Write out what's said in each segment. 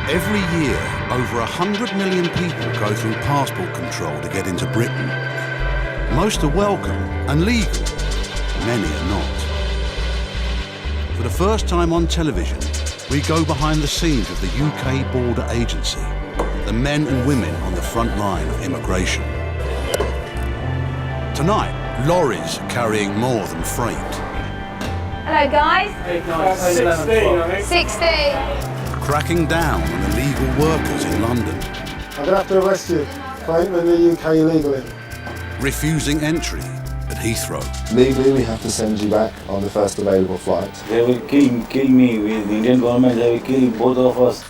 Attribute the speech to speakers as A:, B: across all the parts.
A: Every year, over 100 million people go through passport control to get into Britain. Most are welcome and legal, many are not. For the first time on television, we go behind the scenes of the UK Border Agency, the men and women on the front line of immigration. Tonight, lorries carrying more than freight.
B: Hello guys.
C: 16.
A: Cracking down on illegal workers in London.
D: I'm going to have to arrest you for entering the UK illegally.
A: Refusing entry at Heathrow.
D: Legally, we have to send you back on the first available flight.
E: They will kill me with the Indian government, they will kill both of us.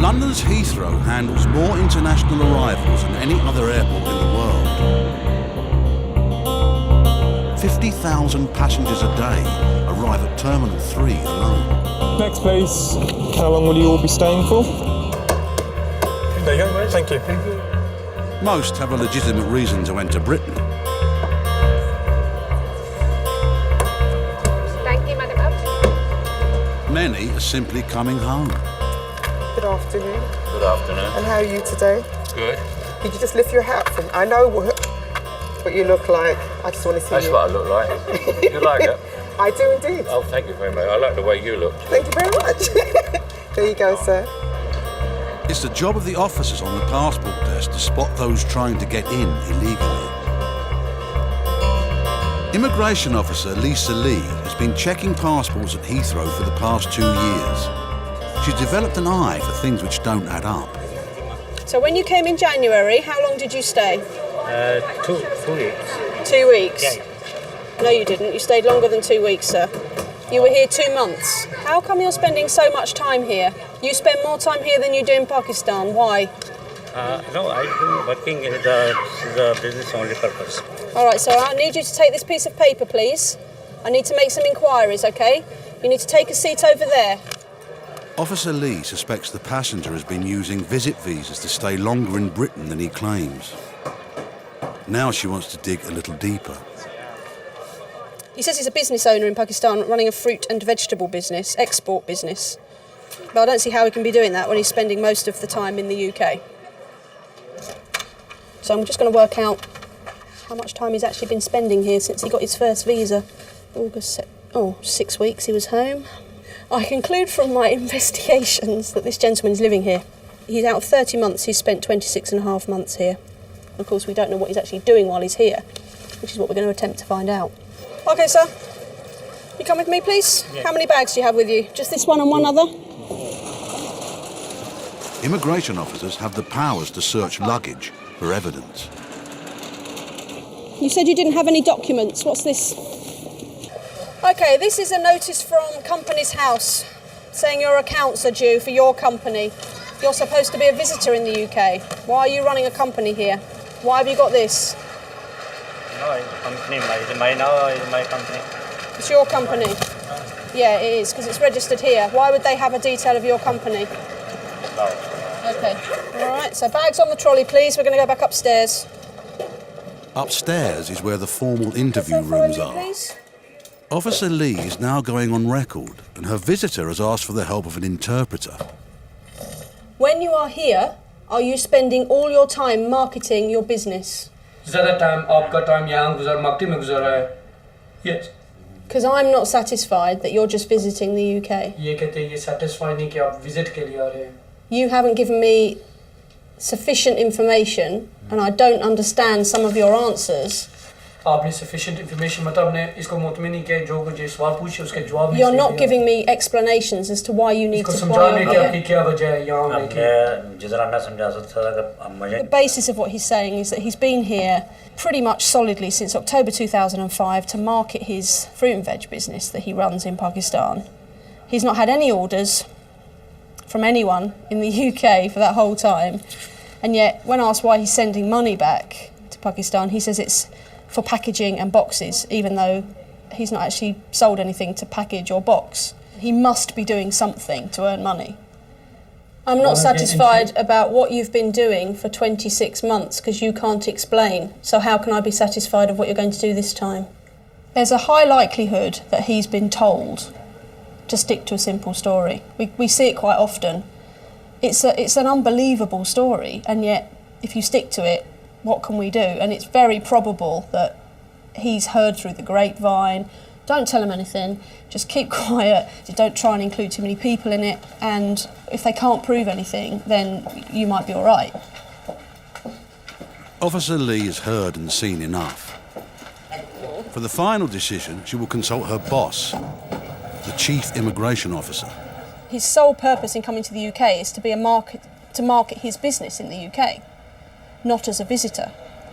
A: London's Heathrow handles more international arrivals than any other airport in the world. 50,000 passengers a day arrive at Terminal 3 alone.
F: Next place, how long will you all be staying for? There you go, mate. Thank you.
A: Most have a legitimate reason to enter Britain.
C: Thank you, madam.
G: Many are simply coming home.
H: Good afternoon.
E: Good afternoon.
H: And how are you today?
E: Good.
H: Could you just lift your hat for me? I know what you look like. I just want to see
E: That's
H: you.
E: what I look like. You like it?
H: I do indeed.
E: Oh, thank you very much. I like the way you look.
H: Thank you very much. There you go, sir.
A: It's the job of the officers on the passport desk to spot those trying to get in illegally. Immigration officer Lisa Lee has been checking passports at Heathrow for the past 2 years. She's developed an eye for things which don't add up.
I: So when you came in January, how long did you stay?
E: 2 weeks.
I: 2 weeks?
E: Yeah.
I: No, you didn't. You stayed longer than 2 weeks, sir. You were here 2 months. How come you're spending so much time here? You spend more time here than you do in Pakistan. Why?
E: No, I'm working in the business only purpose.
I: All right, so I need you to take this piece of paper, please. I need to make some inquiries, OK? You need to take a seat over there.
A: Officer Lee suspects the passenger has been using visit visas to stay longer in Britain than he claims. Now she wants to dig a little deeper.
I: He says he's a business owner in Pakistan running a fruit and vegetable business, export business. But I don't see how he can be doing that when he's spending most of the time in the UK. So I'm just going to work out how much time he's actually been spending here since he got his first visa. 6 weeks he was home. I conclude from my investigations that this gentleman is living here. He's out of 30 months, he's spent 26 and a half months here. Of course, we don't know what he's actually doing while he's here, which is what we're going to attempt to find out. OK, sir. You come with me, please? Yeah. How many bags do you have with you? Just this one and one other?
A: Immigration officers have the powers to search luggage for evidence.
I: You said you didn't have any documents. What's this? OK, this is a notice from Companies House saying your accounts are due for your company. You're supposed to be a visitor in the UK. Why are you running a company here? Why have you got this?
E: No, it's company. My company.
I: It's your company? Yeah, it is, because it's registered here. Why would they have a detail of your company?
E: No.
I: OK. All right, so bags on the trolley, please. We're going to go back upstairs.
A: Upstairs is where the formal interview rooms are.
I: Please?
A: Officer Lee is now going on record, and her visitor has asked for the help of an interpreter.
I: When you are here, are you spending all your time marketing your business?
F: Yes.
I: Because I'm not satisfied that you're just visiting the UK. You haven't given me sufficient information, and I don't understand some of your answers. You're not giving me explanations as to why you need to fly here. The basis of what he's saying is that he's been here pretty much solidly since October 2005 to market his fruit and veg business that he runs in Pakistan. He's not had any orders from anyone in the UK for that whole time, and yet when asked why he's sending money back to Pakistan, he says it's for packaging and boxes, even though he's not actually sold anything to package or box. He must be doing something to earn money. I'm not satisfied about what you've been doing for 26 months because you can't explain. So how can I be satisfied of what you're going to do this time? There's a high likelihood that he's been told to stick to a simple story. We see it quite often. It's an unbelievable story, and yet if you stick to it, what can we do? And it's very probable that he's heard through the grapevine, don't tell him anything, just keep quiet, don't try and include too many people in it, and if they can't prove anything, then you might be all right.
A: Officer Lee has heard and seen enough. For the final decision, she will consult her boss, the Chief Immigration Officer.
I: His sole purpose in coming to the UK is to market his business in the UK, not as a visitor.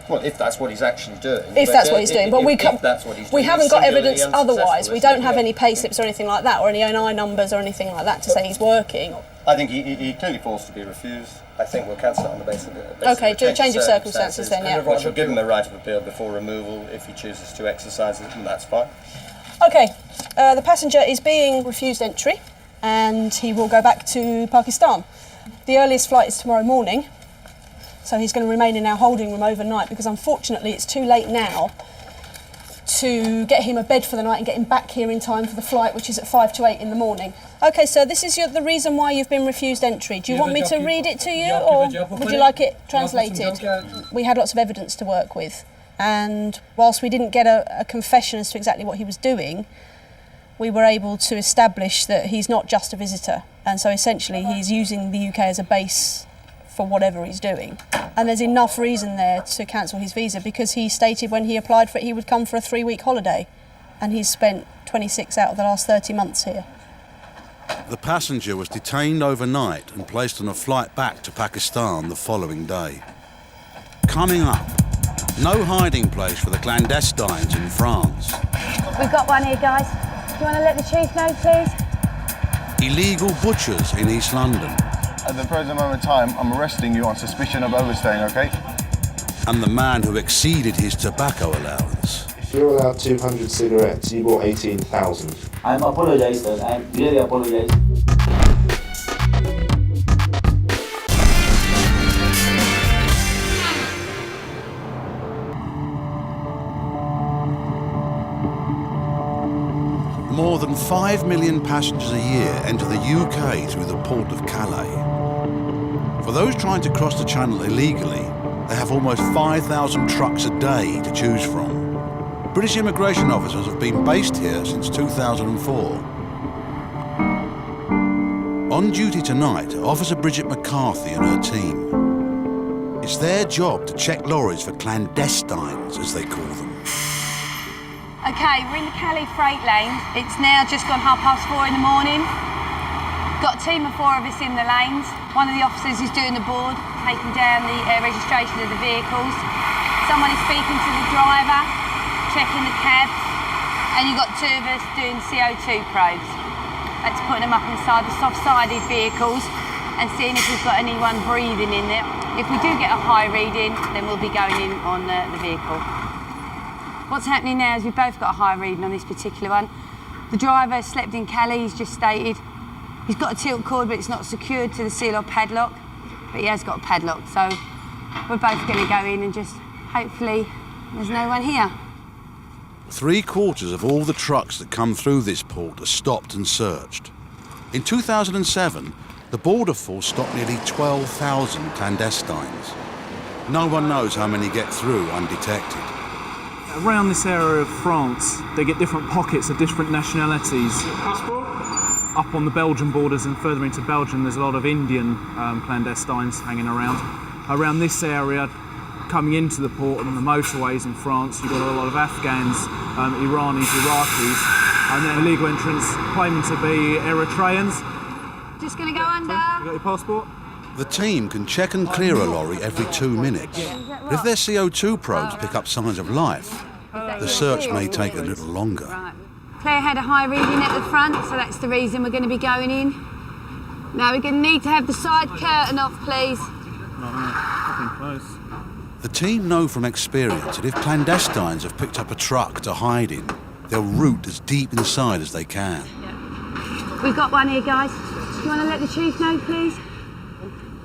C: Well, if that's what he's actually doing.
I: If that's what he's doing, but we haven't got evidence otherwise. We don't have
C: it?
I: any pay slips or anything like that, or any NI numbers or anything like that to say he's working.
C: I think he clearly falls to be refused. I think we'll cancel it on the basis of
I: Okay, do a change of circumstances then, yeah.
C: Which will give him the right of appeal before removal if he chooses to exercise it, and that's fine.
I: Okay, the passenger is being refused entry, and he will go back to Pakistan. The earliest flight is tomorrow morning, so he's going to remain in our holding room overnight because unfortunately it's too late now to get him a bed for the night and get him back here in time for the flight, which is at 5 to 8 in the morning. Okay, sir, this is the reason why you've been refused entry. Do you want me to read it to you, or would you like it translated? We had lots of evidence to work with, and whilst we didn't get a confession as to exactly what he was doing, we were able to establish that he's not just a visitor, and so essentially he's using the UK as a base for whatever he's doing. And there's enough reason there to cancel his visa because he stated when he applied for it he would come for a 3-week holiday, and he's spent 26 out of the last 30 months here.
A: The passenger was detained overnight and placed on a flight back to Pakistan the following day. Coming up, no hiding place for the clandestines in France.
B: We've got one here, guys. Do you want to let the chief know, please?
A: Illegal butchers in East London.
J: At the present moment in time, I'm arresting you on suspicion of overstaying, okay?
A: And the man who exceeded his tobacco allowance.
K: If you're allowed 200 cigarettes, you bought 18,000.
L: I'm apologized, sir. I'm really apologized.
A: More than 5 million passengers a year enter the UK through the port of Calais. For those trying to cross the channel illegally, they have almost 5,000 trucks a day to choose from. British immigration officers have been based here since 2004. On duty tonight are Officer Bridget McCarthy and her team. It's their job to check lorries for clandestines, as they call them.
B: Okay, we're in the Calais freight lane. It's now just gone 4:30 in the morning. Got a team of 4 of us in the lanes. One of the officers is doing the board, taking down the registration of the vehicles. Someone is speaking to the driver, checking the cabs, and you've got 2 of us doing CO2 probes. That's putting them up inside the soft-sided vehicles and seeing if we've got anyone breathing in there. If we do get a high reading, then we'll be going in on the vehicle. What's happening now is we've both got a high reading on this particular one. The driver slept in Calais, he's just stated. He's got a tilt cord, but it's not secured to the seal or padlock, but he has got a padlock, so we're both going to go in and just hopefully there's no one here.
A: 3/4 of all the trucks that come through this port are stopped and searched. In 2007, the Border Force stopped nearly 12,000 clandestines. No one knows how many get through undetected.
M: Around this area of France, they get different pockets of different nationalities. Up on the Belgian borders and further into Belgium, there's a lot of Indian clandestines hanging around. Around this area, coming into the port and on the motorways in France, you've got a lot of Afghans, Iranis, Iraqis, and then illegal entrants claiming to be Eritreans.
B: Just going to go under.
M: You got your passport?
A: The team can check and clear a lorry every 2 minutes. But if their CO2 probes pick up signs of life, the search may take a little longer.
B: Right. Claire had a high reading at the front, so that's the reason we're going to be going in. Now we're going to need to have the side curtain off, please.
A: The team know from experience that if clandestines have picked up a truck to hide in, they'll root as deep inside as they can.
B: We've got one here, guys. Do you want to let the chief know, please?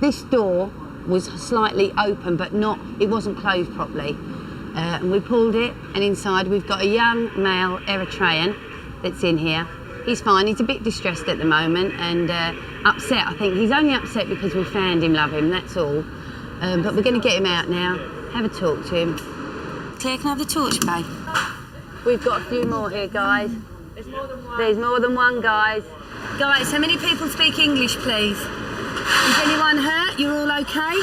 B: This door was slightly open, but it wasn't closed properly. And we pulled it, and inside we've got a young male Eritrean that's in here. He's fine, he's a bit distressed at the moment and upset. I think he's only upset because we found him, love him, that's all. But we're going to get him out now, have a talk to him. Claire, can I have the torch, babe? We've got a few more here, guys. There's more than one. There's more than one, guys. Guys, how many people speak English, please? Is anyone hurt? You're all okay?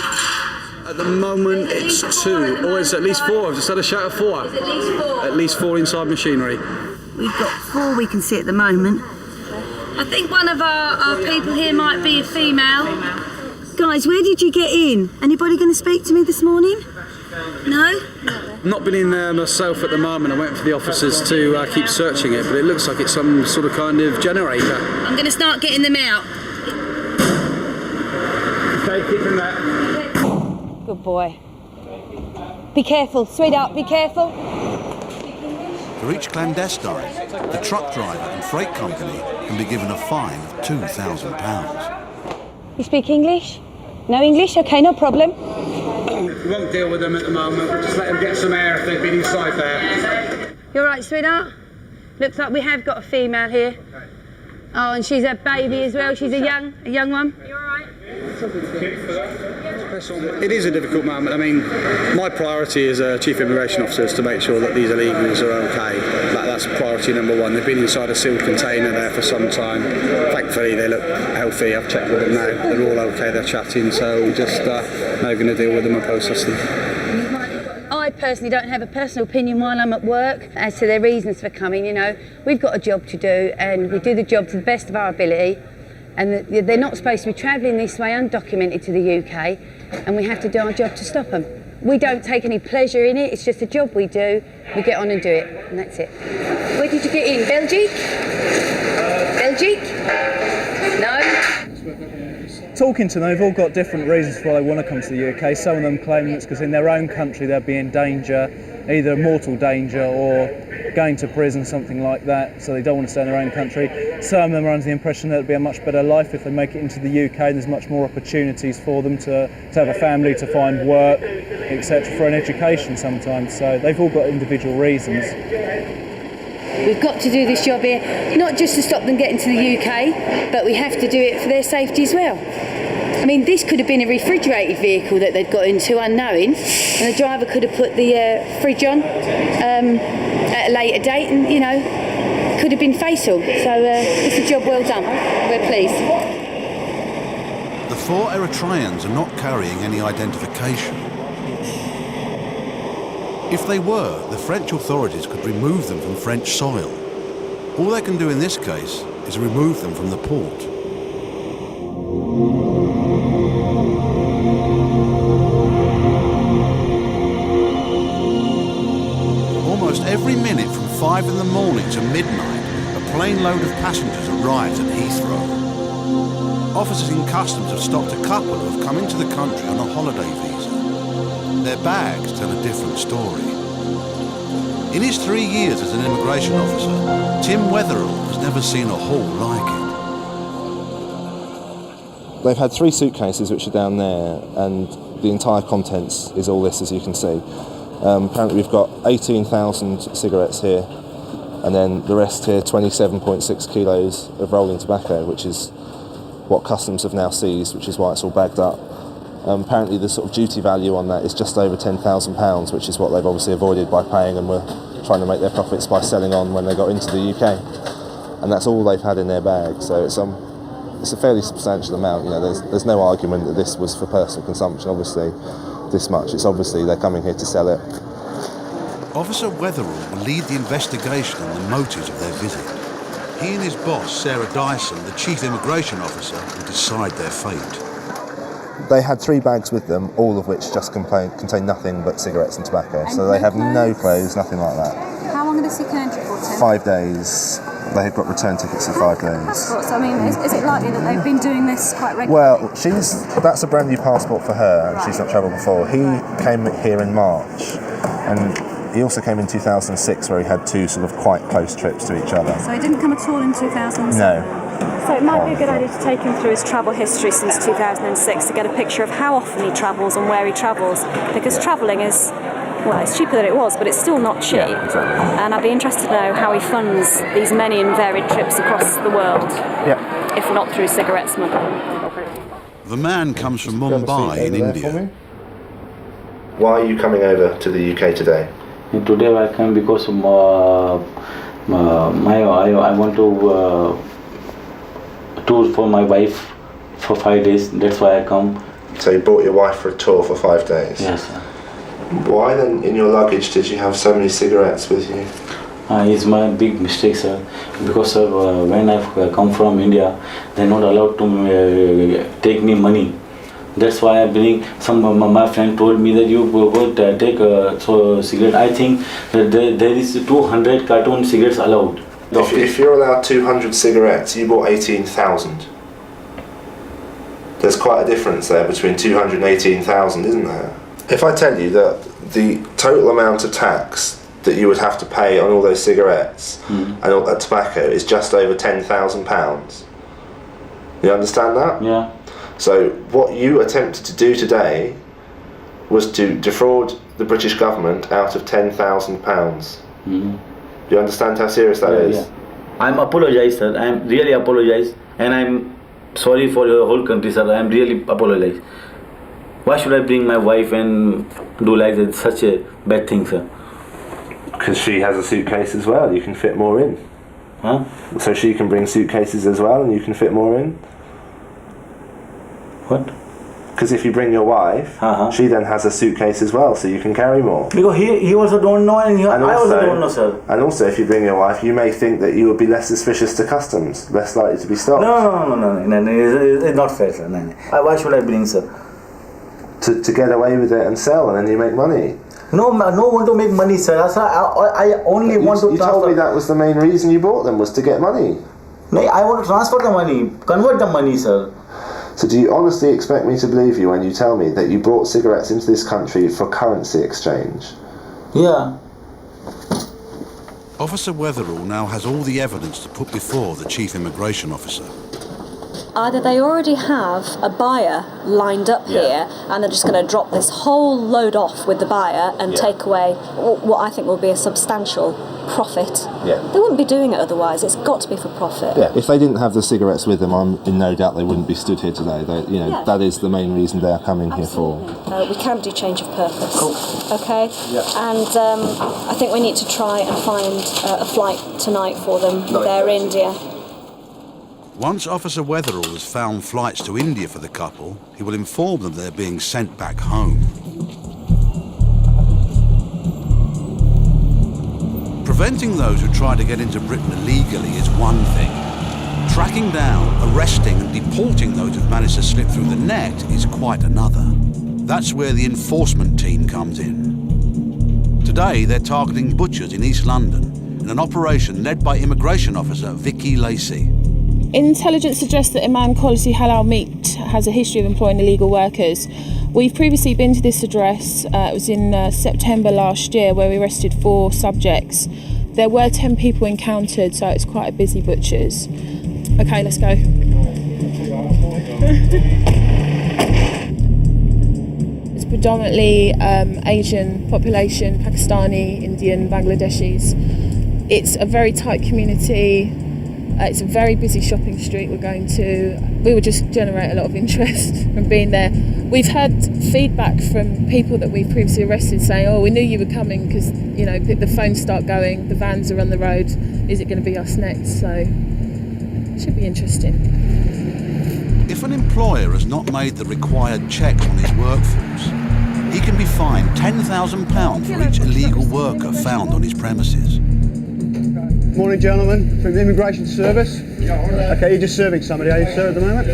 N: At the moment, it's 2, or it's at least 4. I've just had a shout of 4.
B: It's at least 4?
N: At least 4 inside machinery.
B: We've got 4 we can see at the moment. I think one of our people here might be a female. Guys, where did you get in? Anybody going to speak to me this morning? No?
N: I've not been in there myself at the moment. I'm waiting for the officers to keep searching it, but it looks like it's some sort of kind of generator.
B: I'm going to start getting them out.
N: Okay, keep them there.
B: Good boy. Be careful, sweetheart, be careful.
A: For each clandestine, the truck driver and freight company can be given a fine of £2,000.
B: You speak English? No English? Okay, no problem.
N: We won't deal with them at the moment. We'll just let them get some air if they've been inside there.
B: You all right, sweetheart? Looks like we have got a female here. Oh, and she's a baby as well. She's a young one. You all right?
N: It is a difficult moment. I mean, my priority as a chief immigration officer is to make sure that these illegals are okay. That's priority number 1. They've been inside a sealed container there for some time. Thankfully, they look healthy. I've checked with them now. They're all okay. They're chatting. So we're just now going to deal with them and process them.
B: I personally don't have a personal opinion while I'm at work as to their reasons for coming. You know, we've got a job to do, and we do the job to the best of our ability. And they're not supposed to be travelling this way undocumented to the UK, and we have to do our job to stop them. We don't take any pleasure in it, it's just a job we do. We get on and do it, and that's it. Where did you get in? Belgique? Belgique? No?
M: Talking to them, they've all got different reasons why they want to come to the UK. Some of them claim it's because in their own country they'll be in danger, either mortal danger or going to prison, something like that, so they don't want to stay in their own country. Some of them are under the impression that it'll be a much better life if they make it into the UK. There's much more opportunities for them to have a family, to find work, etc., for an education sometimes. So they've all got individual reasons.
B: We've got to do this job here, not just to stop them getting to the UK, but we have to do it for their safety as well. I mean, this could have been a refrigerated vehicle that they'd got into unknowing, and the driver could have put the fridge on at a later date, and, you know, could have been fatal. So it's a job well done. We're pleased.
A: The 4 Eritreans are not carrying any identification. If they were, the French authorities could remove them from French soil. All they can do in this case is remove them from the port. Almost every minute from 5 in the morning to midnight, a plane load of passengers arrives at Heathrow. Officers in customs have stopped a couple who have come into the country on a holiday visa. Their bags tell a different story. In his 3 years as an immigration officer, Tim Wetherill has never seen a haul like it.
K: They've had 3 suitcases which are down there, and the entire contents is all this, as you can see. Apparently we've got 18,000 cigarettes here, and then the rest here, 27.6 kilos of rolling tobacco, which is what customs have now seized, which is why it's all bagged up. Apparently the sort of duty value on that is just over £10,000, which is what they've obviously avoided by paying, and were trying to make their profits by selling on when they got into the UK. And that's all they've had in their bag, so it's a fairly substantial amount. You know, there's no argument that this was for personal consumption, obviously, this much. It's obviously they're coming here to sell it.
A: Officer Wetherill will lead the investigation on the motives of their visit. He and his boss, Sarah Dyson, the chief immigration officer, will decide their fate.
K: They had 3 bags with them, all of which just contain nothing but cigarettes and tobacco. So they have no clothes, nothing like that.
O: How long are they secured for, Tim?
K: 5 days. They had got return tickets for 5 days.
O: Passports, I mean, is it likely that they've been doing this quite regularly?
K: Well, that's a brand new passport for her, and she's not travelled before. He came here in March, and He also came in 2006, where he had two sort of quite close trips to each other.
O: So he didn't come at all in 2006?
K: No.
O: So it might be a good idea to take him through his travel history since 2006 to get a picture of how often he travels and where he travels, because travelling is, well, it's cheaper than it was, but it's still not cheap.
K: Yeah, exactly.
O: And I'd be interested to know how he funds these many and varied trips across the world, if not through cigarette smuggling.
A: The man comes from Mumbai in India.
K: Why are you coming over to the UK today?
L: Today I come because I want to tour for my wife for 5 days. That's why I come.
K: So you brought your wife for a tour for 5 days?
L: Yes, sir.
K: Why then, in your luggage, did you have so many cigarettes with you?
L: It's my big mistake, sir. Because when I come from India, they're not allowed to take me money. That's why I bring some. My friend told me that you go take cigarette. I think that there is 200 carton cigarettes allowed.
K: If you're allowed 200 cigarettes, you bought 18,000. There's quite a difference there between 200 and 18,000, isn't there? If I tell you that the total amount of tax that you would have to pay on all those cigarettes and all that tobacco is just over £10,000. You understand that?
L: Yeah.
K: So what you attempted to do today was to defraud the British government out of £10,000. Do you understand how serious that is?
L: Yeah. I'm apologize, sir. I'm really apologize, and I'm sorry for your whole country, sir. I'm really apologize. Why should I bring my wife and do like that, such a bad thing, sir?
K: Because she has a suitcase as well. You can fit more in.
L: Huh?
K: So she can bring suitcases as well, and you can fit more in.
L: What?
K: Because if you bring your wife, she then has a suitcase as well, so you can carry more.
L: Because he also don't know, and I also don't know, sir.
K: And also, if you bring your wife, you may think that you would be less suspicious to customs, less likely to be stopped.
L: No, it's not fair, sir. No. Why should I bring, sir?
K: To get away with it and sell, and then you make money.
L: No want to make money, sir. I only want to.
K: You told me that was the main reason you bought them, was to get money.
L: No, I want to transfer the money, convert the money, sir.
K: So do you honestly expect me to believe you when you tell me that you brought cigarettes into this country for currency exchange?
L: Yeah.
A: Officer Weatherall now has all the evidence to put before the Chief Immigration Officer.
O: Either they already have a buyer lined up here and they're just going to drop this whole load off with the buyer and take away what I think will be a substantial profit. They wouldn't be doing it otherwise. It's got to be for profit.
K: Yeah. If they didn't have the cigarettes with them, I'm in no doubt they wouldn't be stood here today. That is the main reason they're coming here for.
O: We can do change of purpose. Cool. Okay? And I think we need to try and find a flight tonight for them. They're in India.
A: Once Officer Weatherall has found flights to India for the couple, he will inform them they're being sent back home. Preventing those who try to get into Britain illegally is one thing. Tracking down, arresting and deporting those who've managed to slip through the net is quite another. That's where the enforcement team comes in. Today they're targeting butchers in East London in an operation led by Immigration Officer Vicky Lacey.
P: Intelligence suggests that Iman Quality Halal Meat has a history of employing illegal workers. We've previously been to this address, it was in September last year, where we arrested 4 subjects. There were 10 people encountered, so it's quite a busy butcher's. Okay, let's go. It's predominantly Asian population, Pakistani, Indian, Bangladeshis. It's a very tight community. It's a very busy shopping street we're going to. We would just generate a lot of interest from being there. We've had feedback from people that we've previously arrested saying, oh, we knew you were coming because, the phones start going, the vans are on the road, is it going to be us next? So, it should be interesting.
A: If an employer has not made the required checks on his workforce, he can be fined £10,000 for each illegal worker found on his premises.
Q: Morning, gentlemen, from the Immigration Service. Okay, you're just serving somebody, are you, sir, at the moment?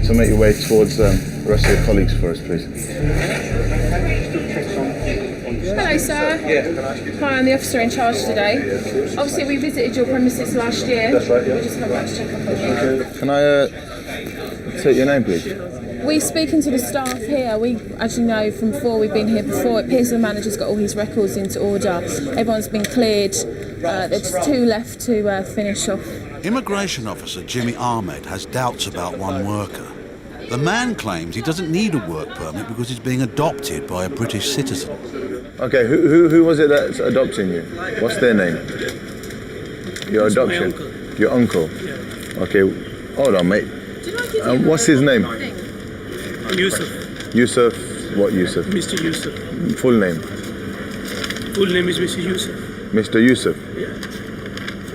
J: So make your way towards the rest of your colleagues for us, please.
P: Hello, sir. Hi, I'm the officer in charge today. Obviously, we visited your premises last year.
J: That's right, yeah.
P: We just come back to check up on you.
J: Can I take your name, please?
P: We speaking to the staff here, we, as you know from before, we've been here before, it appears the manager's got all his records into order. Everyone's been cleared. There's 2 left to finish off.
A: Immigration officer Jimmy Ahmed has doubts about one worker. The man claims he doesn't need a work permit because he's being adopted by a British citizen.
J: Okay, who was it that's adopting you? What's their name? Your adoption? Your uncle? Okay, hold on, mate. What's his name?
R: Yusuf.
J: Yusuf, what Yusuf?
R: Mr. Yusuf.
J: Full name?
R: Full name is Mr. Yusuf.
J: Mr. Yusuf?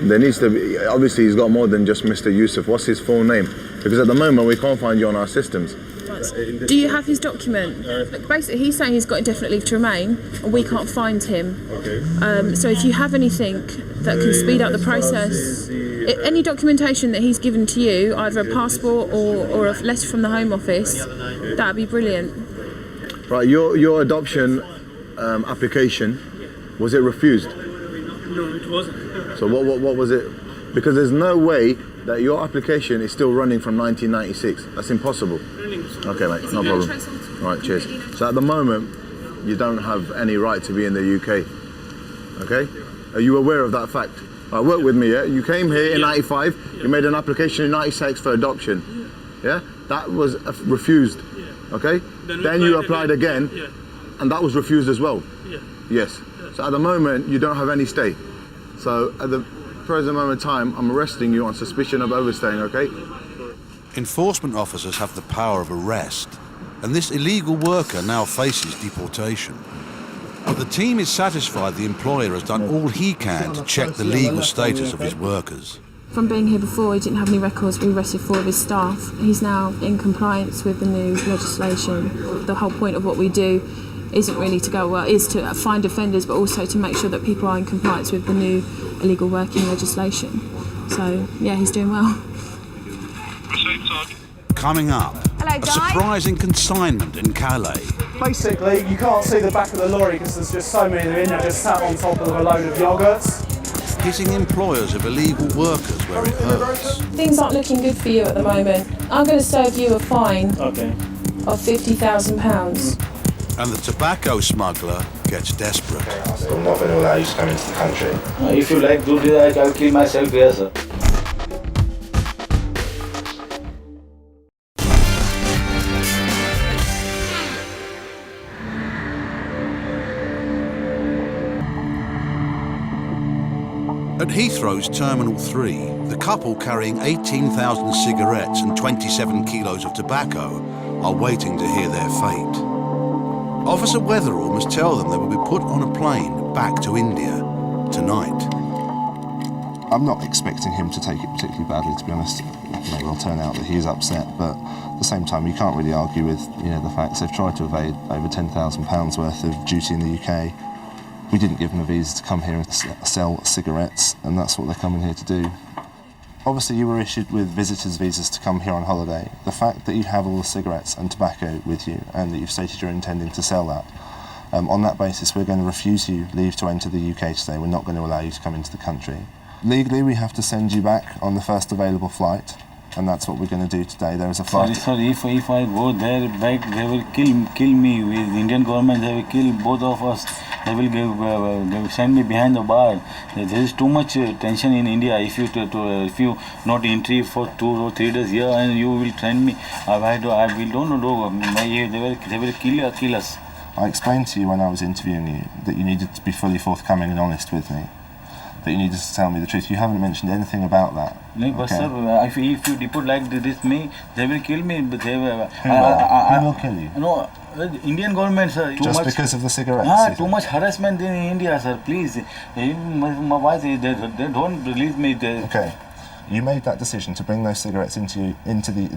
J: There needs to be, obviously he's got more than just Mr. Yusuf. What's his full name? Because at the moment we can't find you on our systems.
P: Do you have his document? Look, basically, he's saying he's got indefinite leave to remain, and we can't find him.
R: Okay.
P: So if you have anything that can speed up the process, any documentation that he's given to you, either a passport or a letter from the Home Office, that'd be brilliant.
J: Right, your adoption application, was it refused?
R: No, it wasn't.
J: So what was it? Because there's no way that your application is still running from 1996. That's impossible. Okay, mate, no problem. All right, cheers. So at the moment, you don't have any right to be in the UK. Okay? Are you aware of that fact? Right, work with me, yeah? You came here in 95, you made an application in 96 for adoption. Yeah? That was refused. Okay? Then you applied again, and that was refused as well. Yes. So at the moment, you don't have any stay. So at the present moment in time, I'm arresting you on suspicion of overstaying, okay?
A: Enforcement officers have the power of arrest, and this illegal worker now faces deportation. But the team is satisfied the employer has done all he can to check the legal status of his workers.
P: From being here before, he didn't have any records. We arrested 4 of his staff. He's now in compliance with the new legislation. The whole point of what we do isn't really to go, is to find offenders, but also to make sure that people are in compliance with the new illegal working legislation. So, yeah, he's doing well.
A: Coming up, a surprising consignment in Calais.
M: Basically, you can't see the back of the lorry because there's just so many of them in there just sat on top of a load of yogurts.
A: Hitting employers of illegal workers where it hurts.
P: Things aren't looking good for you at the moment. I'm going to serve you a fine of £50,000.
A: And the tobacco smuggler gets desperate.
K: I'm not going to allow you to come into the country.
L: If you like to do that, I'll kill myself here, sir.
A: At Heathrow's Terminal 3, the couple carrying 18,000 cigarettes and 27 kilos of tobacco are waiting to hear their fate. Officer Weatherall must tell them they will be put on a plane back to India tonight.
K: I'm not expecting him to take it particularly badly, to be honest. It may well turn out that he is upset, but at the same time, you can't really argue with the facts. They've tried to evade over £10,000 worth of duty in the UK. We didn't give them a visa to come here and sell cigarettes, and that's what they're coming here to do. Obviously, you were issued with visitors' visas to come here on holiday. The fact that you have all the cigarettes and tobacco with you, and that you've stated you're intending to sell that, on that basis, we're going to refuse you leave to enter the UK today. We're not going to allow you to come into the country. Legally, we have to send you back on the first available flight, and that's what we're going to do today. There is a flight.
L: Sorry, if I go there back, they will kill me. With the Indian government, they will kill both of us. They will send me behind the bar. There is too much tension in India. If you not entry for 2 or 3 days here, and you will send me, I don't know. They will kill us.
K: I explained to you when I was interviewing you that you needed to be fully forthcoming and honest with me. That you needed to tell me the truth. You haven't mentioned anything about that.
L: No, but sir, if you deport like this me, they will kill me. But
K: Who will kill you?
L: No, Indian government, sir.
K: Just because of the cigarettes?
L: Too much harassment in India, sir. Please, my wife, they don't release me.
K: Okay. You made that decision to bring those cigarettes into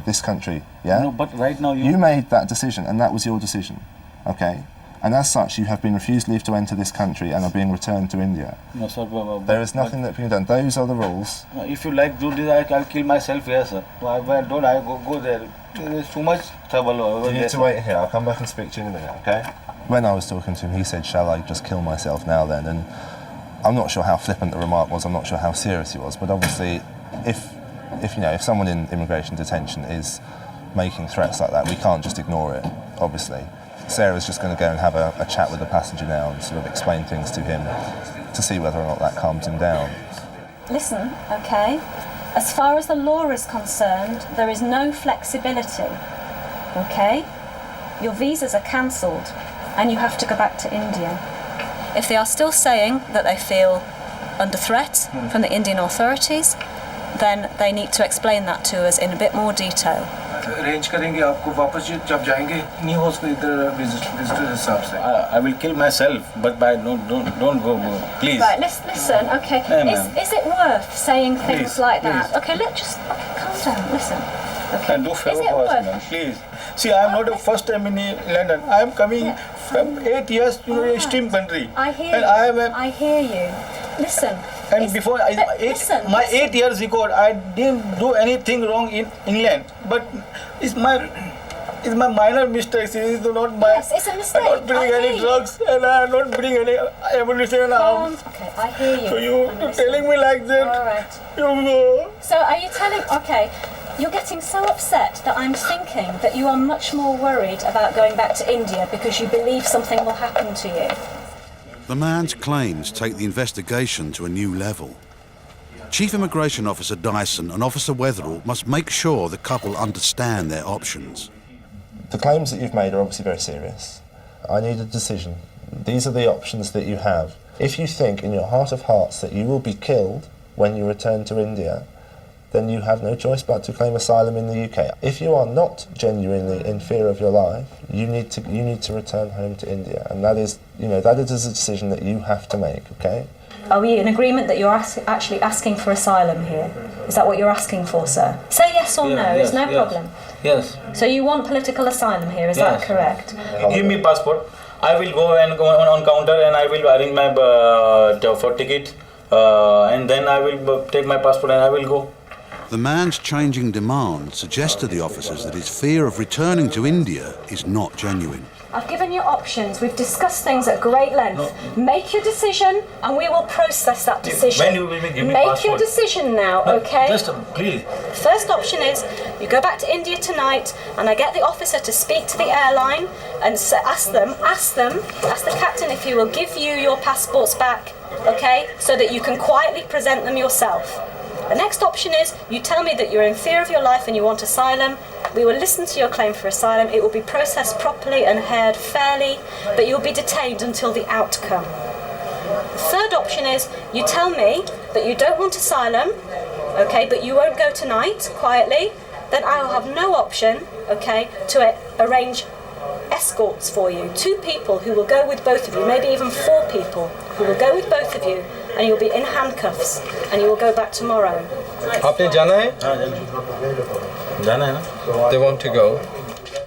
K: this country, yeah?
L: No, but right now
K: you made that decision, and that was your decision, okay? And as such, you have been refused leave to enter this country and are being returned to India.
L: No, sir.
K: There is nothing that can be done. Those are the rules.
L: If you like do this, I'll kill myself here, sir. Why don't I go there? There's too much trouble over there.
K: You need to wait here. I'll come back and speak to you in a minute, okay? When I was talking to him, he said, "Shall I just kill myself now then?" And I'm not sure how flippant the remark was. I'm not sure how serious he was. But obviously, if someone in immigration detention is making threats like that, we can't just ignore it, obviously. Sarah's just going to go and have a chat with the passenger now and sort of explain things to him to see whether or not that calms him down.
O: Listen, okay? As far as the law is concerned, there is no flexibility, okay? Your visas are cancelled and you have to go back to India. If they are still saying that they feel under threat from the Indian authorities, then they need to explain that to us in a bit more detail.
R: Arrange करेंगे आपको वापस जब जाएंगे नहीं हो सकता इधर visitor हिसाब से
L: I will kill myself, but don't go, please.
O: Right, listen, okay. Is it worth saying things like that? Okay, calm down, listen. Okay.
S: And do favor for us, man, please. See, I am not the first time in London. I am coming from 8 years to a extreme country.
O: I hear you. I hear you. Listen.
S: And before my 8 years ago, I didn't do anything wrong in England. But it's my minor mistakes. It's not my.
O: Yes, it's a mistake.
S: I don't bring any drugs and I don't bring any ammunition and arms.
O: Okay, I hear you.
S: So you're telling me like that.
O: All right.
S: You go.
O: So are you telling? Okay. You're getting so upset that I'm thinking that you are much more worried about going back to India because you believe something will happen to you.
A: The man's claims take the investigation to a new level. Chief Immigration Officer Dyson and Officer Wetherall must make sure the couple understand their options.
K: The claims that you've made are obviously very serious. I need a decision. These are the options that you have. If you think in your heart of hearts that you will be killed when you return to India, then you have no choice but to claim asylum in the UK. If you are not genuinely in fear of your life, you need to return home to India, and that is a decision that you have to make. Okay?
O: Are we in agreement that you're actually asking for asylum here? Is that what you're asking for, sir? Say yes or no. There's no problem.
L: Yes.
O: So you want political asylum here? Is that correct?
L: Give me passport. I will go on counter and I will arrange my for ticket, and then I will take my passport and I will go.
A: The man's changing demand suggests to the officers that his fear of returning to India is not genuine.
O: I've given you options. We've discussed things at great length. No. Make your decision and we will process that decision.
L: When you will give me
O: Make
L: passport.
O: your decision now, okay?
L: Just please.
O: First option is you go back to India tonight and I get the officer to speak to the airline and ask the captain if he will give you your passports back, okay? So that you can quietly present them yourself. The next option is you tell me that you're in fear of your life and you want asylum. We will listen to your claim for asylum. It will be processed properly and heard fairly, but you'll be detained until the outcome. The third option is you tell me that you don't want asylum, okay, but you won't go tonight quietly. Then I will have no option, okay, to arrange escorts for you. 2 people who will go with both of you, maybe even 4 people who will go with both of you, and you'll be in handcuffs and you will go back tomorrow.
C: आपने जाना है?
L: जाना है ना?
K: They want to go.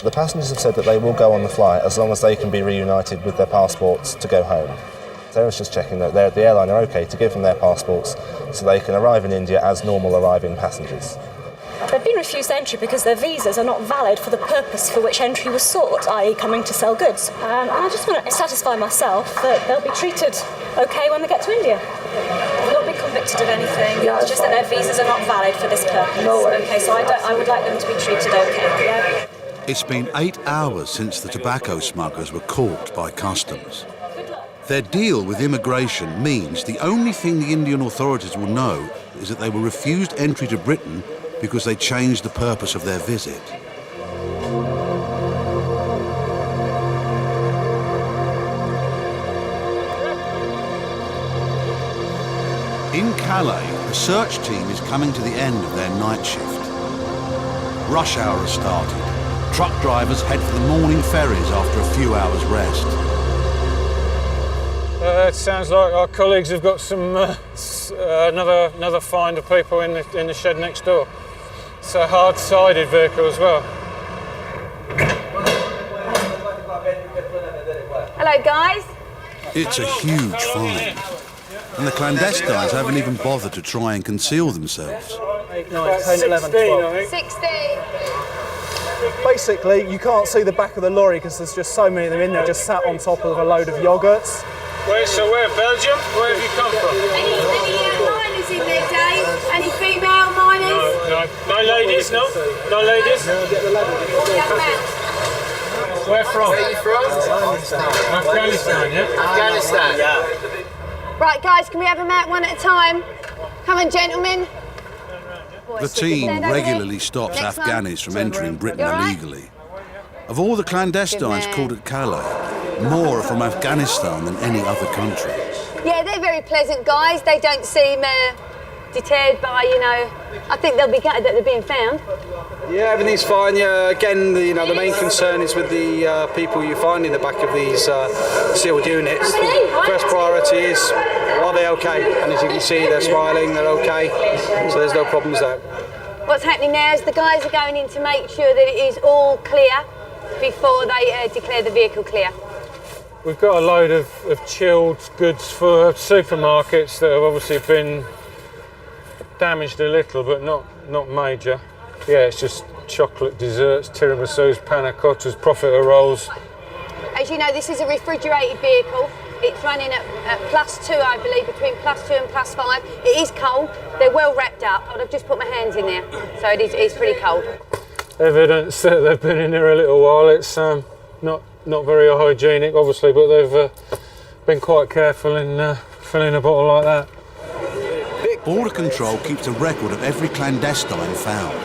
K: The passengers have said that they will go on the flight as long as they can be reunited with their passports to go home. Sarah's just checking that the airline are okay to give them their passports so they can arrive in India as normal arriving passengers.
O: They've been refused entry because their visas are not valid for the purpose for which entry was sought, i.e. coming to sell goods. And I just want to satisfy myself that they'll be treated okay when they get to India. They've not been convicted of anything, it's just that their visas are not valid for this purpose. Okay, so I would like them to be treated okay, yeah?
A: It's been 8 hours since the tobacco smugglers were caught by customs. Their deal with immigration means the only thing the Indian authorities will know is that they were refused entry to Britain because they changed the purpose of their visit. In Calais, the search team is coming to the end of their night shift. Rush hour has started. Truck drivers head for the morning ferries after a few hours rest.
F: It sounds like our colleagues have got some another find of people in the shed next door. It's a hard-sided vehicle as well.
B: Hello, guys.
A: It's a huge find. And the clandestines haven't even bothered to try and conceal themselves.
F: 8, 9, 10, 11, 12.
B: 16.
M: Basically, you can't see the back of the lorry because there's just so many of them in there, just sat on top of a load of yogurts.
F: So where, Belgium? Where have you come from?
B: Any miners in there, Dave? Any female miners?
F: No, Right, no ladies, no? No ladies? Where from?
B: Where are you from?
F: Afghanistan, yeah?
B: Afghanistan. Yeah. Right, guys, can we have them out one at a time? Come on, gentlemen.
A: The team regularly stops Afghanis from entering Britain illegally. Of all the clandestines caught at Calais, more are from Afghanistan than any other country.
B: Yeah, they're very pleasant guys. They don't seem deterred by, I think they'll be gutted that they're being found.
N: Yeah, everything's fine. Yeah, again, the main concern is with the people you find in the back of these sealed units. First priority is, are they okay? And as you can see, they're smiling, they're okay, so there's no problems there.
B: What's happening now is the guys are going in to make sure that it is all clear before they declare the vehicle clear.
F: We've got a load of chilled goods for supermarkets that have obviously been damaged a little, but not major. Yeah, it's just chocolate desserts, tiramisus, panna cottas, profiteroles.
B: As you know, this is a refrigerated vehicle. It's running at +2, I believe, between +2 and +5. It is cold. They're well wrapped up. I've just put my hands in there, so it's pretty cold.
F: Evidence that they've been in here a little while. It's not very hygienic, obviously, but they've been quite careful in filling a bottle like that.
A: Border Control keeps a record of every clandestine found.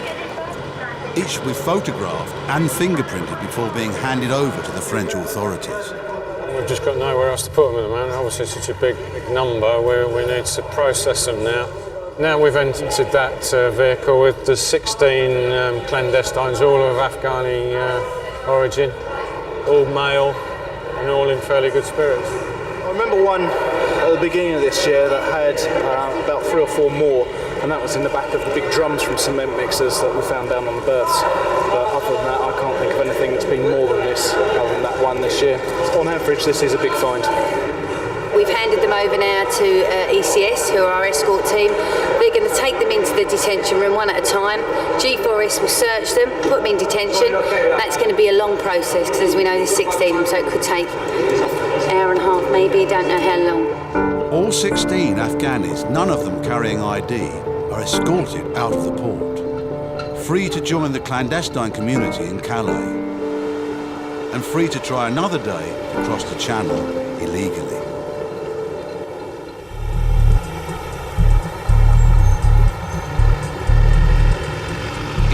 A: Each will be photographed and fingerprinted before being handed over to the French authorities.
F: We've just got nowhere else to put them at the moment. Obviously, it's such a big number. We need to process them now. Now we've entered that vehicle with the 16 clandestines, all of Afghani origin, all male and all in fairly good spirits.
N: I remember one at the beginning of this year that had about 3 or 4 more, and that was in the back of the big drums from cement mixers that we found down on the berths. But other than that, I can't think of anything that's been more than this, other than that one this year. On average, this is a big find.
B: We've handed them over now to ECS, who are our escort team. They're going to take them into the detention room one at a time. G4S will search them, put them in detention. That's going to be a long process, because as we know, there's 16 of them, so it could take an hour and a half, maybe, don't know how long.
A: All 16 Afghanis, none of them carrying ID, are escorted out of the port, free to join the clandestine community in Calais, and free to try another day to cross the Channel illegally.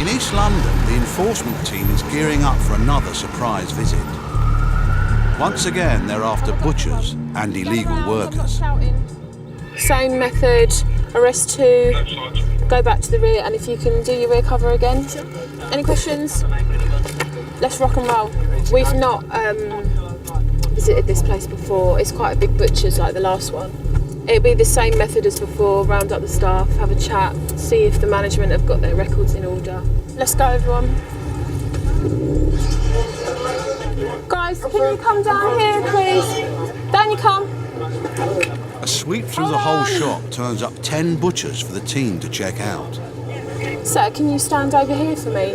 A: In East London, the enforcement team is gearing up for another surprise visit. Once again, they're after butchers and illegal workers.
P: Same method, arrest 2, go back to the rear, and if you can do your rear cover again. Any questions? Let's rock and roll. We've not visited this place before. It's quite a big butcher's like the last one. It'll be the same method as before, round up the staff, have a chat, see if the management have got their records in order. Let's go, everyone. Guys, can you come down here, please? Down you come.
A: A sweep through the whole shop turns up 10 butchers for the team to check out.
P: Sir, can you stand over here for me?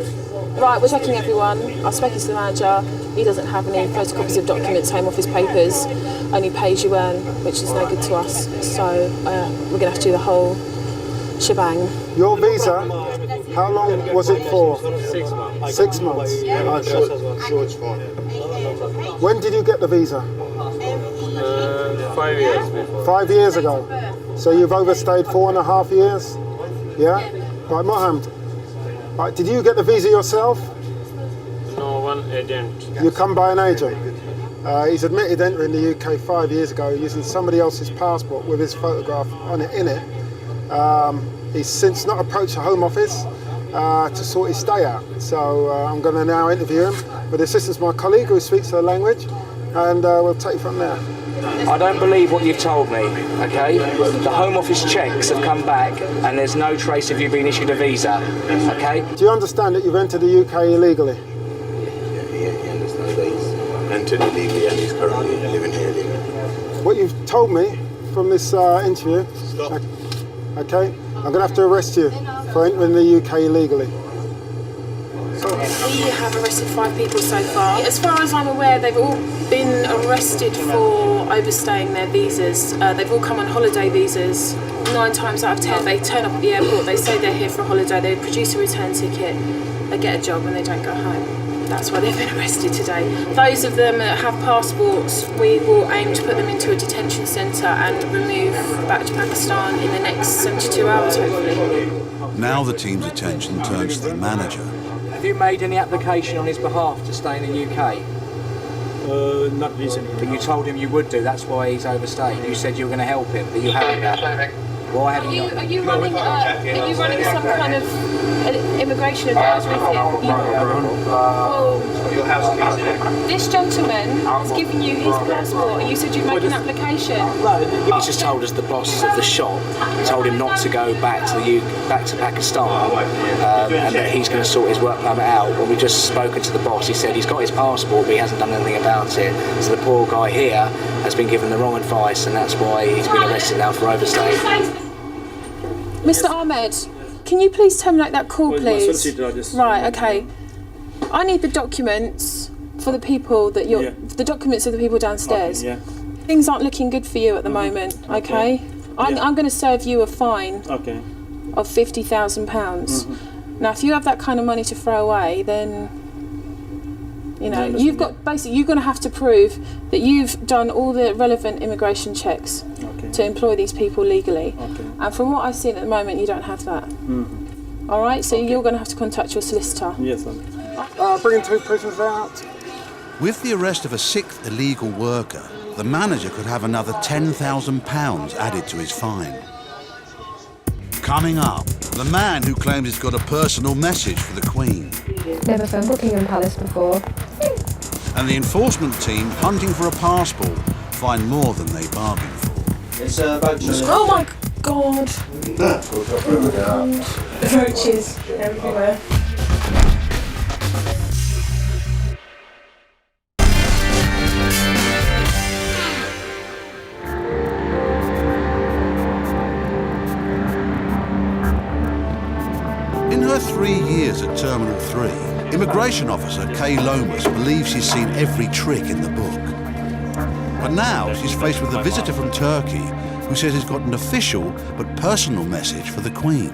P: Right, we're checking everyone. I've spoken to the manager. He doesn't have any photocopies of documents, Home Office papers, only pay as you earn, which is no good to us. So we're going to have to do the whole shebang.
D: Your visa, how long was it for?
F: 6 months.
D: 6 months. Okay. When did you get the visa?
F: 5 years before.
D: 5 years ago. So you've overstayed 4.5 years? Yeah? Right, Mohammed. Right, did you get the visa yourself?
F: No, one agent.
D: You come by an agent? He's admitted entering the UK 5 years ago using somebody else's passport with his photograph on it in it. He's since not approached the Home Office to sort his stay out. So I'm going to now interview him with the assistance of my colleague who speaks the language, and we'll take it from there.
T: I don't believe what you've told me, okay? The Home Office checks have come back and there's no trace of you being issued a visa, okay?
D: Do you understand that you've entered the UK illegally?
J: Yeah, he understands that he's entered illegally and he's currently living here illegally.
D: What you've told me from this interview, okay, I'm going to have to arrest you for entering the UK illegally.
P: We have arrested 5 people so far. As far as I'm aware, they've all been arrested for overstaying their visas. They've all come on holiday visas. 9 times out of 10, they turn up at the airport, they say they're here for a holiday, they produce a return ticket, they get a job and they don't go home. That's why they've been arrested today. Those of them that have passports, we will aim to put them into a detention centre and remove back to Pakistan in the next 72 hours, hopefully.
A: Now the team's attention turns to the manager.
T: Have you made any application on his behalf to stay in the UK?
E: Not recently.
T: But you told him you would do, that's why he's overstayed. You said you were going to help him, but you haven't done. Why haven't you?
P: Are you running some kind of immigration affairs with him? Well, this gentleman has given you his passport and you said you'd make an application.
T: He's just told us the boss of the shop told him not to go back to Pakistan, and that he's going to sort his work permit out. When we just spoken to the boss, he said he's got his passport, but he hasn't done anything about it. So the poor guy here has been given the wrong advice, and that's why he's been arrested now for overstaying.
P: Mr. Ahmed, can you please terminate that call, please? Right, okay. I need the documents for the people that you're... The documents of the people downstairs.
E: Okay,
P: Things aren't looking good for you at the moment, okay? I'm going to serve you a fine of £50,000. Now, if you have that kind of money to throw away, then... You know, you've got... Basically, you're going to have to prove that you've done all the relevant immigration checks to employ these people legally. And from what I've seen at the moment, you don't have that. All right, so you're going to have to contact your solicitor.
E: Yes, sir.
D: Bringing 2 prisoners out.
A: With the arrest of a 6th illegal worker, the manager could have another £10,000 added to his fine. Coming up, the man who claims he's got a personal message for the Queen.
U: Never phoned Buckingham Palace before.
A: And the enforcement team hunting for a passport find more than they bargained for.
P: Oh my God! Roaches everywhere.
A: In her 3 years at Terminal 3, immigration officer Kay Lomas believes she's seen every trick in the book. But now she's faced with a visitor from Turkey who says he's got an official but personal message for the Queen.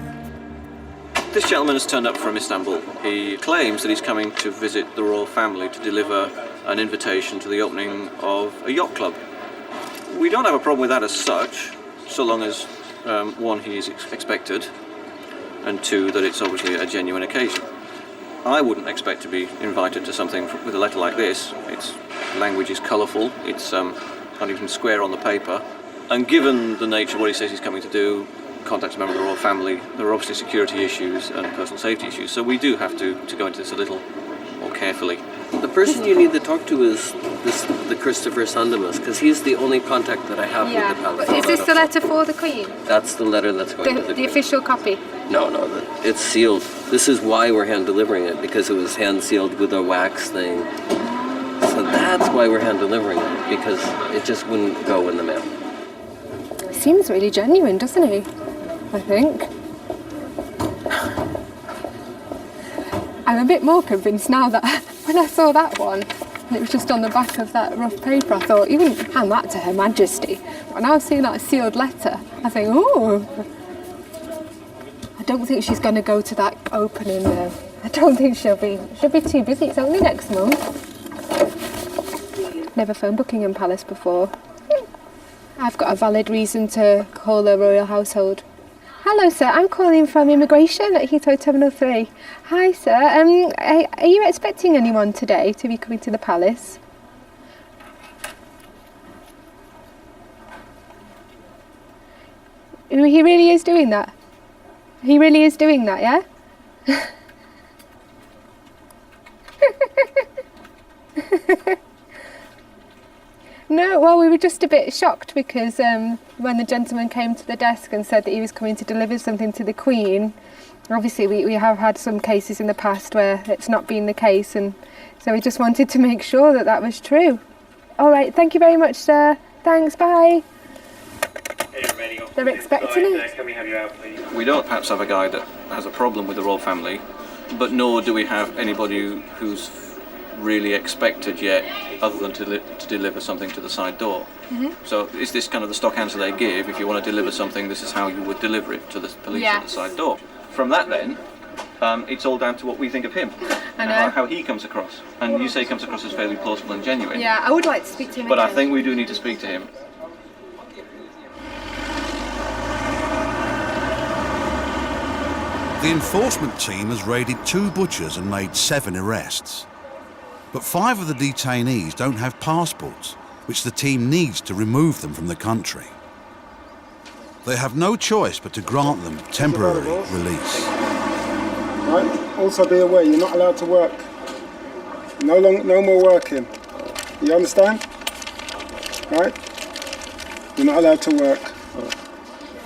V: This gentleman has turned up from Istanbul. He claims that he's coming to visit the royal family to deliver an invitation to the opening of a yacht club. We don't have a problem with that as such, so long as, one, he is expected, and 2, that it's obviously a genuine occasion. I wouldn't expect to be invited to something with a letter like this. Its language is colourful, it's not even square on the paper. And given the nature of what he says he's coming to do, contact a member of the royal family, there are obviously security issues and personal safety issues, so we do have to go into this a little more carefully.
W: The person you need to talk to is the Christopher Sandemus, because he's the only contact that I have with the palace.
U: Is this the letter for the Queen?
W: That's the letter that's going to the Queen.
U: The official copy?
W: No, it's sealed. This is why we're hand delivering it, because it was hand sealed with a wax thing. So that's why we're hand delivering it, because it just wouldn't go in the mail.
U: Seems really genuine, doesn't he? I think. I'm a bit more convinced now that when I saw that one, and it was just on the back of that rough paper, I thought, you wouldn't hand that to Her Majesty. But now seeing that sealed letter, I think, ooh. I don't think she's going to go to that opening though. I don't think she'll be too busy. It's only next month. Never phoned Buckingham Palace before. I've got a valid reason to call the royal household. Hello, sir. I'm calling from immigration at Heathrow Terminal 3. Hi, sir. Are you expecting anyone today to be coming to the palace? He really is doing that. He really is doing that, yeah? No, well, we were just a bit shocked because when the gentleman came to the desk and said that he was coming to deliver something to the Queen, obviously we have had some cases in the past where it's not been the case, and so we just wanted to make sure that that was true. All right, thank you very much, sir. Thanks, bye. They're expecting it.
V: We don't perhaps have a guy that has a problem with the royal family but nor do we have anybody who's really expected yet, other than to deliver something to the side door. So is this kind of the stock answer they give? If you want to deliver something, this is how you would deliver it to the police at the side door. From that then, it's all down to what we think of him.
U: I know.
V: How he comes across. And you say he comes across as fairly plausible and genuine.
U: Yeah, I would like to speak to him
V: But
U: again.
V: I think we do need to speak to him.
A: The enforcement team has raided 2 butchers and made 7 arrests. But 5 of the detainees don't have passports, which the team needs to remove them from the country. They have no choice but to grant them temporary release.
D: Right? Also be aware, you're not allowed to work. No more working. You understand? Right? You're not allowed to work.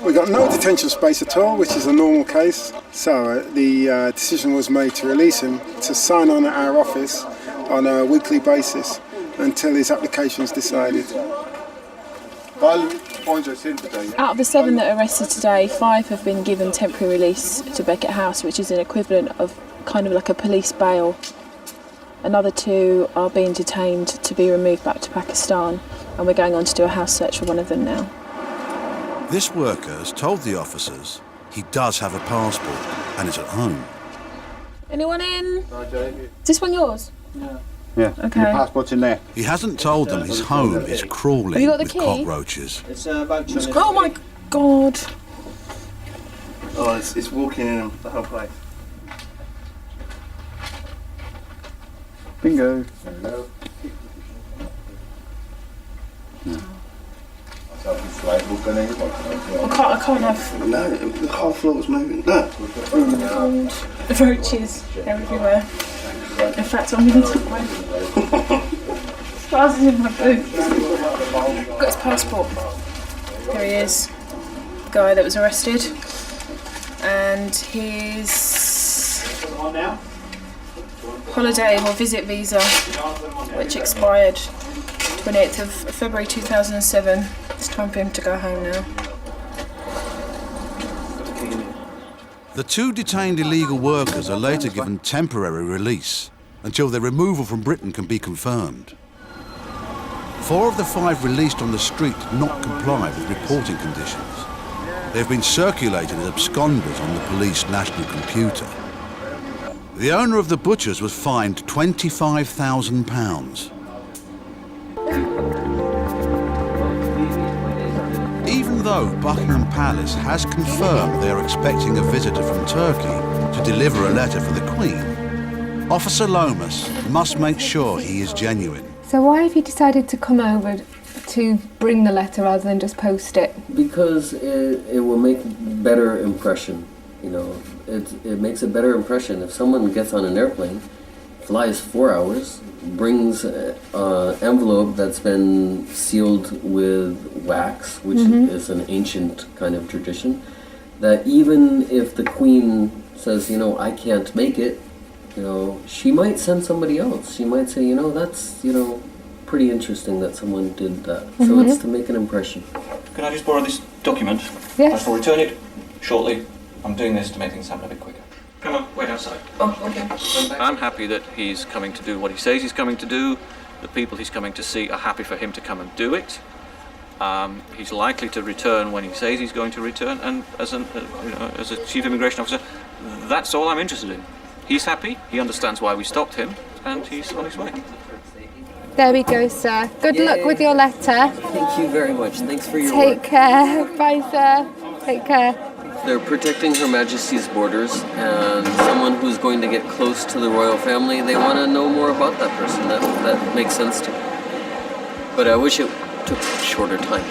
D: We've got no detention space at all, which is a normal case. So the decision was made to release him to sign on at our office on a weekly basis until his application is decided.
P: Out of the 7 that are arrested today, 5 have been given temporary release to Beckett House, which is an equivalent of kind of like a police bail. Another 2 are being detained to be removed back to Pakistan, and we're going on to do a house search for one of them now.
A: This worker has told the officers he does have a passport and is at home.
P: Anyone in? Is this one yours?
Q: Yeah,
P: Okay.
Q: your passport's in there.
A: He hasn't told them his home is crawling
P: Have you got the
A: with
P: key?
A: cockroaches.
P: Oh my god!
C: Oh, it's walking in the whole place.
Q: Bingo.
P: I can't have.
C: No, the whole floor's moving. No.
P: The roaches, they're everywhere. In fact, I'm going to take my trousers in my boots. Got his passport. There he is. The guy that was arrested. And his holiday or visit visa, which expired 28th of February 2007. It's time for him to go home now.
A: The 2 detained illegal workers are later given temporary release until their removal from Britain can be confirmed. 4 of the 5 released on the street did not comply with reporting conditions. They've been circulated as absconders on the police national computer. The owner of the butchers was fined £25,000. Even though Buckingham Palace has confirmed they are expecting a visitor from Turkey to deliver a letter for the Queen, Officer Lomas must make sure he is genuine.
U: So why have you decided to come over to bring the letter rather than just post it?
W: Because it will make better impression. You know, it makes a better impression if someone gets on an airplane, flies 4 hours, brings an envelope that's been sealed with wax, which is an ancient kind of tradition, that even if the Queen says, you know, I can't make it, you know, she might send somebody else. She might say, you know, that's, you know, pretty interesting that someone did that. So it's to make an impression.
V: Can I just borrow this document?
U: Yes.
V: I shall return it shortly. I'm doing this to make things happen a bit quicker. Come on, wait outside.
W: Oh, okay.
V: I'm happy that he's coming to do what he says he's coming to do. The people he's coming to see are happy for him to come and do it. He's likely to return when he says he's going to return, and as a chief immigration officer, that's all I'm interested in. He's happy, he understands why we stopped him, and he's on his way.
U: There we go, sir. Good luck with your letter.
W: Thank you very much. Thanks for your
U: Take
W: work.
U: care. Bye, sir. Take care.
W: They're protecting Her Majesty's borders, and someone who's going to get close to the royal family, they want to know more about that person. That makes sense to me. But I wish it took a shorter time.